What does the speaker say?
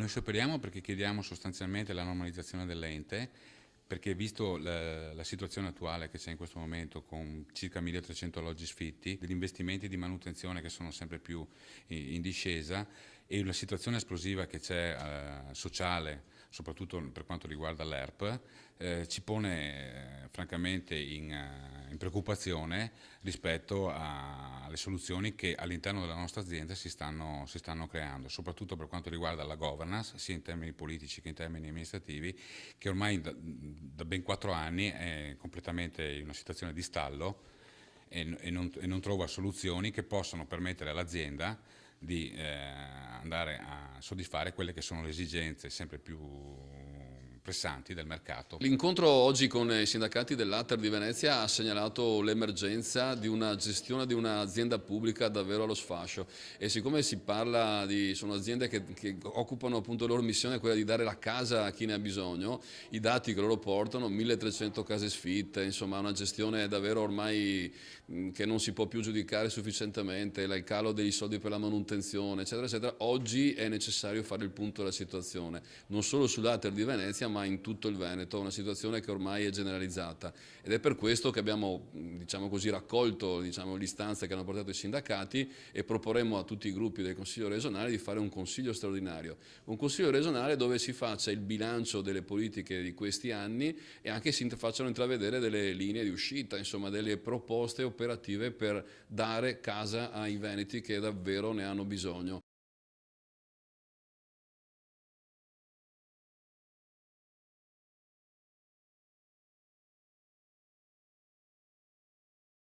Noi scioperiamo perché chiediamo sostanzialmente la normalizzazione dell'ente, perché visto la situazione attuale che c'è in questo momento con circa 1300 alloggi sfitti, degli investimenti di manutenzione che sono sempre più in discesa e una situazione esplosiva che c'è sociale, soprattutto per quanto riguarda l'ERP, ci pone francamente in preoccupazione rispetto alle soluzioni che all'interno della nostra azienda si stanno creando, soprattutto per quanto riguarda la governance, sia in termini politici che in termini amministrativi, che ormai da ben 4 anni è completamente in una situazione di stallo e non trova soluzioni che possano permettere all'azienda di andare a soddisfare quelle che sono le esigenze sempre più pressanti del mercato. L'incontro oggi con i sindacati dell'Ater di Venezia ha segnalato l'emergenza di una gestione di un'azienda pubblica davvero allo sfascio e siccome si parla di, sono aziende che occupano appunto la loro missione è quella di dare la casa a chi ne ha bisogno, i dati che loro portano, 1300 case sfitte, insomma una gestione davvero ormai che non si può più giudicare sufficientemente, il calo dei soldi per la manutenzione, eccetera, eccetera. Oggi è necessario fare il punto della situazione, non solo sull'Ater di Venezia, ma in tutto il Veneto, una situazione che ormai è generalizzata. Ed è per questo che abbiamo, diciamo così, raccolto l'istanza che hanno portato i sindacati e proporremo a tutti i gruppi del Consiglio regionale di fare un consiglio straordinario. Un consiglio regionale dove si faccia il bilancio delle politiche di questi anni e anche si facciano intravedere delle linee di uscita, insomma delle proposte operative per dare casa ai veneti che davvero ne hanno bisogno.